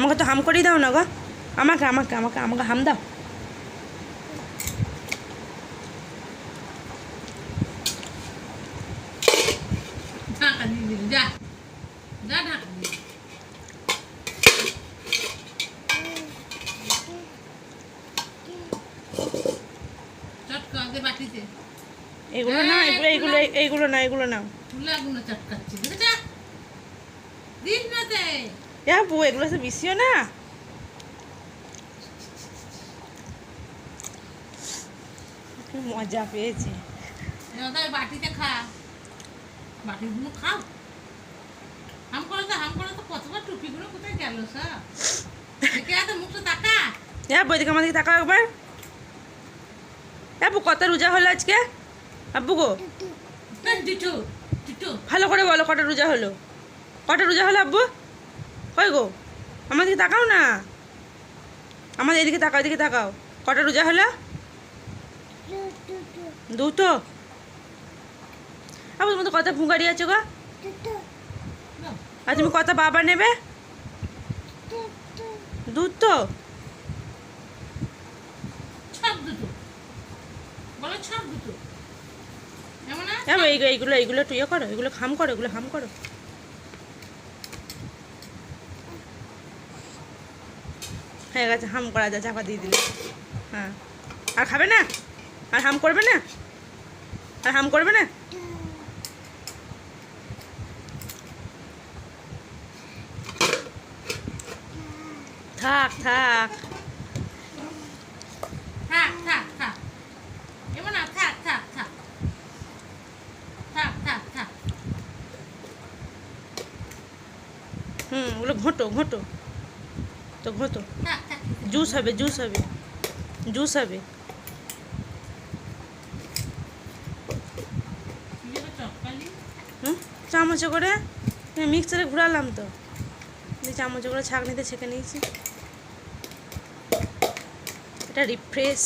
আমাকে তো হাম করেই দাও না গো, আমাকে আমাকে আমাকে আমাকে হাম দাও। ঢাকা দিয়ে দিবি, যা যা ঢাকা দিয়ে। চটকা দে বাটিতে। এগুলো না, এগুলো এগুলো এইগুলো না, এগুলো নাও। তুলাগুলো চটকাচ্ছি, দেখেছা? দিস না তে। বউ এগুলো তো বেশিও না। কি মজা পেয়েছি। দাদা বাটিতে খা, বাটিগুলো খাও। হাম করে তো কতবার টুপিগুলো কোথায় গেল সব? দেখে এত মুখটা তাকা। বউ এদিকে আমাদেরকে তাকাও একবার। বউ কত রোজা হলো আজকে? আব্বু গো টিটু টিটু ভালো করে বলো, কটা রোজা হলো? কটা রোজা হলো আব্বু? কই গো, আমাদেরকে তাকাও না, আমাদের এদিকে তাকাও, এদিকে তাকাও। কটা রোজা হলো? দুটো। আব্বু তোমার তো কত ভুঙ্গারি আছে গো। আর তুমি কত বাবা নেবে? দুটো। সব দুটো বলো, সব দুটো এমন না। এইগুলো এইগুলো একটু ইয়ে করো, এগুলো খাম করো, এগুলো হাম করো। হয়ে গেছে, হাম করা যায়, চাপা দিয়ে দিলে। হ্যাঁ, আর খাবে না? আর হাম করবে না? আর হাম করবে না? থাক থাক। থাক থাক থাক এমন না, থাক থাক থাক থাক থাক থাক। ওগুলো ঘোঁটো ঘোঁটো, তো ঘোঁটো। থাক থাক জুস হবে, জুস হবে, জুস হবে। চটকালি চামচে করে মিক্সারে ঘুরালাম তো, চামচে করে ছাঁকনিতে ছেঁকে নিয়েছি। এটা রিফ্রেশ।